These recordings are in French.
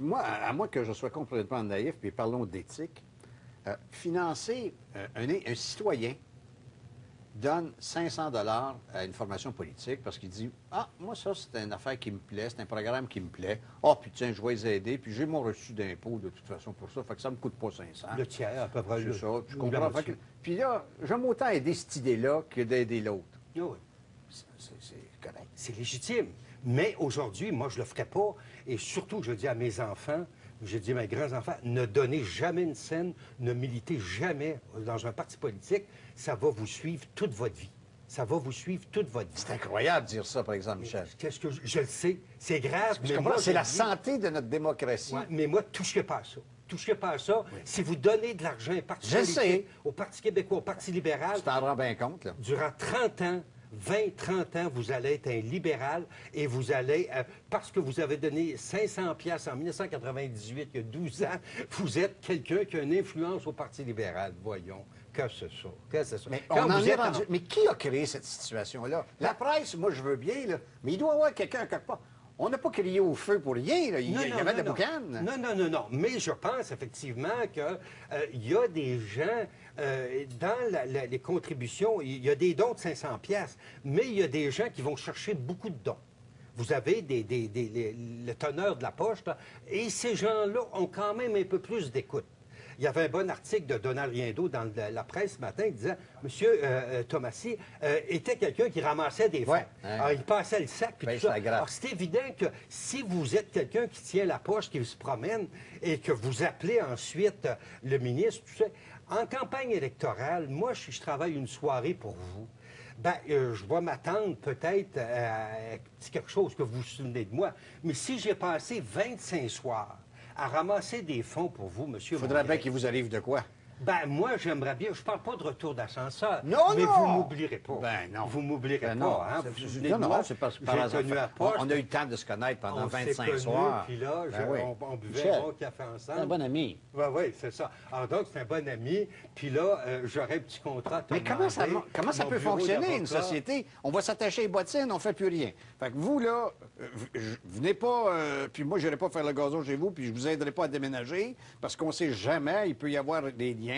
moi, à moins que je sois complètement naïf, puis parlons d'éthique, financer un citoyen donne 500 $ à une formation politique parce qu'il dit « Ah, moi, ça, c'est une affaire qui me plaît, c'est un programme qui me plaît. Ah, puis tiens, je vais les aider, puis j'ai mon reçu d'impôt de toute façon pour ça, fait que ça me coûte pas 500. » Le tiers, à peu près. C'est ça, je comprends. Puis là, j'aime autant aider cette idée-là que d'aider l'autre. Oui. C'est correct. C'est légitime. Mais aujourd'hui, moi, je ne le ferai pas. Et surtout, je dis à mes enfants, je dis à mes grands-enfants, ne donnez jamais une scène, ne militez jamais dans un parti politique. Ça va vous suivre toute votre vie. Ça va vous suivre toute votre vie. C'est incroyable de dire ça, par exemple, Michel. Qu'est-ce que je le sais, c'est grave. C'est la santé de notre démocratie. Ouais, mais moi, touchez pas à ça. Touchez pas à ça. Oui. Si vous donnez de l'argent au Parti québécois, au Parti libéral... Tu t'en rends bien compte, là. Durant 30 ans, 20-30 ans, vous allez être un libéral et vous allez, parce que vous avez donné 500 pièces en 1998, il y a 12 ans, vous êtes quelqu'un qui a une influence au Parti libéral. Voyons, que c'est ça? Que c'est ça? Mais, mais qui a créé cette situation-là? La presse, moi, je veux bien, là, mais il doit y avoir quelqu'un quelque part. On n'a pas crié au feu pour rien, là. Il y avait de la boucane. Non. Mais je pense effectivement qu'il y a des gens, dans les contributions, il y a des dons de 500 pièces, mais il y a des gens qui vont chercher beaucoup de dons. Vous avez le teneur de la poche, là, et ces gens-là ont quand même un peu plus d'écoute. Il y avait un bon article de Donald Riendeau dans la presse ce matin qui disait « Monsieur Thomasy était quelqu'un qui ramassait des fonds. Ouais. Alors, il passait le sac, puis tout ça. Alors, c'est évident que si vous êtes quelqu'un qui tient la poche, qui se promène, et que vous appelez ensuite le ministre, tout ça, en campagne électorale, moi, je travaille une soirée pour vous. Ben, je vais m'attendre peut-être à quelque chose que vous vous souvenez de moi. Mais si j'ai passé 25 soirs à ramasser des fonds pour vous, monsieur... Il faudrait bien qu'il vous arrive de quoi? Ben, moi, j'aimerais bien... Je parle pas de retour d'ascenseur. Non, mais vous m'oublierez pas. Ben, non. Vous m'oublierez pas, non. Hein? Vous vous souvenez non, de moi? Non, c'est pas on a eu le temps de se connaître pendant 25 soirs. Puis là, on buvait un bon café ensemble. C'est un bon ami. Oui, c'est ça. Alors donc, c'est un bon ami. Puis là, j'aurais un petit contrat. Mais comment ça peut fonctionner, une société? On va s'attacher les bottines, on fait plus rien. Fait que vous, là, venez pas... puis moi, je n'irai pas faire le gazon chez vous, puis je vous aiderai pas à déménager, parce qu'on sait jamais, il peut y avoir des liens.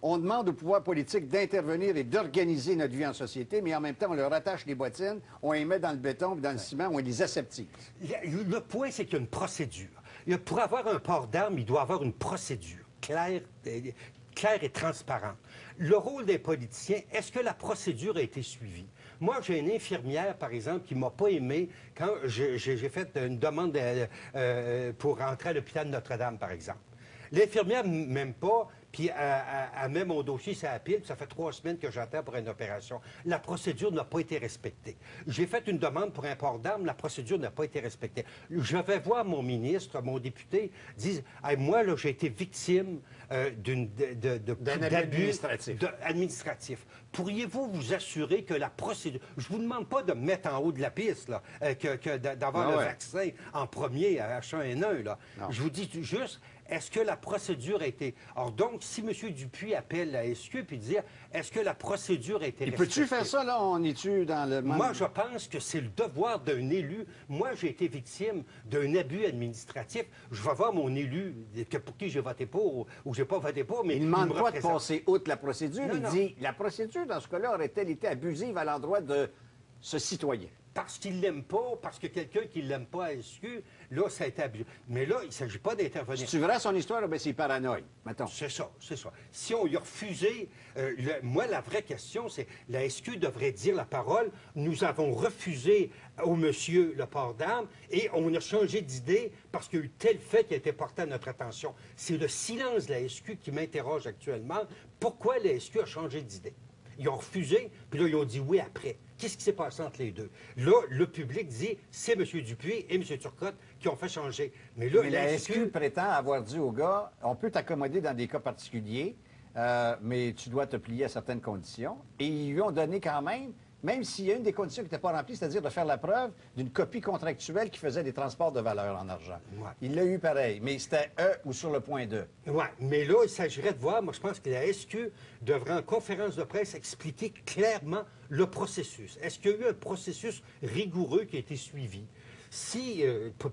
On demande au pouvoir politique d'intervenir et d'organiser notre vie en société, mais en même temps, on leur attache les bottines, on les met dans le béton puis dans le ciment, on les aseptise. Le point, c'est qu'il y a une procédure. Pour avoir un port d'armes, il doit avoir une procédure claire et transparente. Le rôle des politiciens, est-ce que la procédure a été suivie? Moi, j'ai une infirmière, par exemple, qui ne m'a pas aimé quand j'ai fait une demande pour rentrer à l'hôpital de Notre-Dame, par exemple. L'infirmière ne m'aime pas, puis elle met mon dossier sur la pile, puis ça fait 3 semaines que j'attends pour une opération. La procédure n'a pas été respectée. J'ai fait une demande pour un port d'armes, la procédure n'a pas été respectée. Je vais voir mon ministre, mon député, dire hey, moi, là, j'ai été victime d'abus administratif. Pourriez-vous vous assurer que la procédure... Je vous demande pas de me mettre en haut de la piste, là, d'avoir le vaccin en premier à H1N1, là. Je vous dis juste... Est-ce que la procédure a été... Alors donc, si M. Dupuis appelle la SQ puis dire, est-ce que la procédure a été respectée? Peux-tu faire ça, là? On est-tu dans le... Moi, je pense que c'est le devoir d'un élu. Moi, j'ai été victime d'un abus administratif. Je vais voir mon élu, pour qui j'ai voté pour ou j'ai pas voté pour, mais... Il ne demande pas de passer outre la procédure. Il dit, la procédure, dans ce cas-là, aurait-elle été abusive à l'endroit de ce citoyen? Parce qu'il ne l'aime pas, parce que quelqu'un qui ne l'aime pas à SQ, là, ça a été abusé. Mais là, il ne s'agit pas d'intervenir. Si tu verras son histoire, ben, c'est paranoïa, mettons. C'est ça, c'est ça. Si on lui a refusé, moi, la vraie question, c'est la SQ devrait dire la parole. Nous avons refusé au monsieur le port d'armes et on a changé d'idée parce qu'il y a eu tel fait qui a été porté à notre attention. C'est le silence de la SQ qui m'interroge actuellement. Pourquoi la SQ a changé d'idée? Ils ont refusé, puis là, ils ont dit oui après. Qu'est-ce qui s'est passé entre les deux? Là, le public dit, c'est M. Dupuis et M. Turcotte qui ont fait changer. Mais là, la SQ prétend avoir dit au gars, on peut t'accommoder dans des cas particuliers, mais tu dois te plier à certaines conditions. Et ils lui ont donné quand même s'il y a une des conditions qui n'était pas remplie, c'est-à-dire de faire la preuve d'une copie contractuelle qui faisait des transports de valeur en argent. Ouais. Il l'a eu pareil, mais c'était ou sur le point de. Oui, mais là, il s'agirait de voir, moi je pense que la SQ devrait en conférence de presse expliquer clairement le processus. Est-ce qu'il y a eu un processus rigoureux qui a été suivi? Si,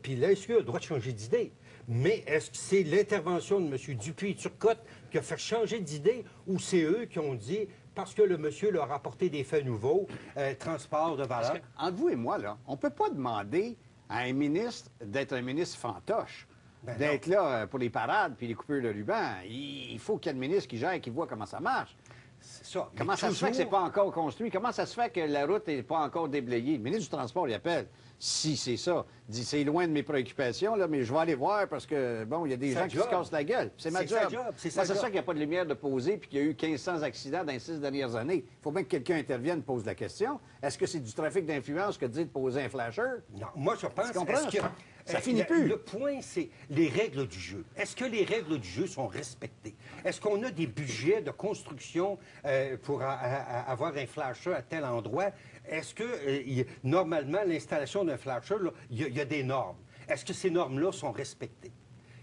puis la SQ a le droit de changer d'idée. Mais est-ce que c'est l'intervention de M. Dupuis-Turcotte qui a fait changer d'idée ou c'est eux qui ont dit, parce que le monsieur leur a apporté des faits nouveaux, transport de valeur? Entre vous et moi, là, on ne peut pas demander à un ministre d'être un ministre fantoche. Ben D'être là pour les parades puis les coupures de ruban. Il faut qu'il y ait un ministre qui gère, qui voit comment ça marche. C'est ça. Comment ça se fait que c'est pas encore construit? Comment ça se fait que la route n'est pas encore déblayée? Le ministre du Transport, il appelle. Si c'est ça, il dit c'est loin de mes préoccupations, là, mais je vais aller voir parce que, bon, il y a des gens qui se cassent la gueule. C'est ma job. C'est ça qu'il n'y a pas de lumière de poser puis qu'il y a eu 1500 accidents dans les 6 dernières années. Il faut bien que quelqu'un intervienne, pose la question. Est-ce que c'est du trafic d'influence que de dire de poser un flasher? Non, moi, je pense... Tu comprends? Que, ça finit plus. Le point, c'est les règles du jeu. Est-ce que les règles du jeu sont respectées? Est-ce qu'on a des budgets de construction pour avoir un flasher à tel endroit? Est-ce que, normalement, l'installation d'un flasher, il y a des normes. Est-ce que ces normes-là sont respectées?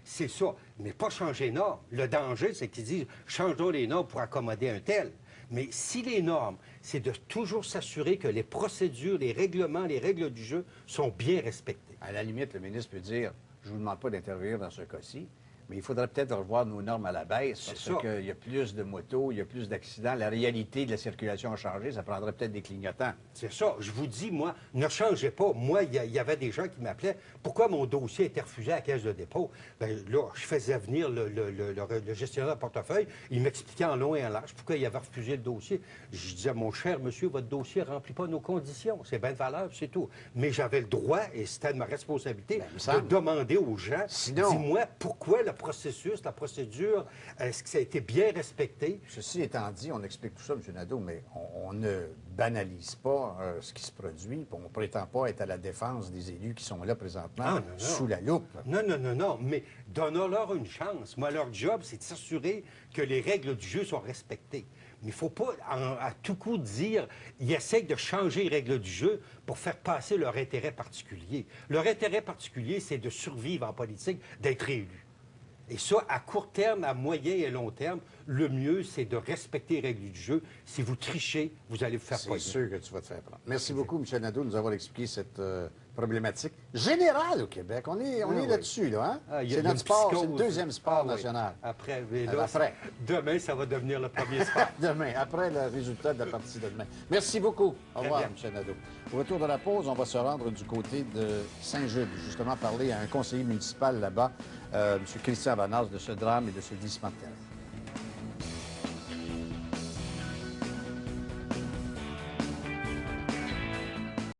C'est ça. Mais pas changer les normes. Le danger, c'est qu'ils disent « changeons les normes pour accommoder un tel ». Mais si les normes, c'est de toujours s'assurer que les procédures, les règlements, les règles du jeu sont bien respectées. À la limite, le ministre peut dire « je ne vous demande pas d'intervenir dans ce cas-ci ». Mais il faudrait peut-être revoir nos normes à la baisse parce qu'il y a plus de motos, il y a plus d'accidents. La réalité de la circulation a changé. Ça prendrait peut-être des clignotants. C'est ça. Je vous dis, moi, ne changez pas. Moi, il y avait des gens qui m'appelaient. Pourquoi mon dossier a été refusé à la caisse de dépôt? Bien, là, je faisais venir le gestionnaire de portefeuille. Il m'expliquait en long et en large pourquoi il avait refusé le dossier. Je disais, mon cher monsieur, votre dossier ne remplit pas nos conditions. C'est bien de valeur, c'est tout. Mais j'avais le droit, et c'était de ma responsabilité, de demander aux gens, dis-moi, pourquoi le processus, la procédure, est-ce que ça a été bien respecté? Ceci étant dit, on explique tout ça, M. Nadeau, mais on ne banalise pas ce qui se produit. On ne prétend pas être à la défense des élus qui sont là présentement sous la loupe. Non, mais donnons-leur une chance. Moi, leur job, c'est de s'assurer que les règles du jeu sont respectées. Mais il ne faut pas à tout coup dire ils essayent de changer les règles du jeu pour faire passer leur intérêt particulier. Leur intérêt particulier, c'est de survivre en politique, d'être élu. Et ça, à court terme, à moyen et long terme, le mieux, c'est de respecter les règles du jeu. Si vous trichez, vous allez vous faire poigner. C'est sûr que tu vas te faire prendre. Merci beaucoup, M. Nadeau, de nous avoir expliqué cette problématique générale au Québec. On est là-dessus, là. Hein? C'est notre sport, c'est le deuxième sport national. Après, demain, ça va devenir le premier sport. Demain, après le résultat de la partie de demain. Merci beaucoup. Au revoir, M. Nadeau. Au retour de la pause, on va se rendre du côté de Saint-Jude, justement parler à un conseiller municipal là-bas, M. Christian Vanas, de ce drame et de ce glissement de terrain.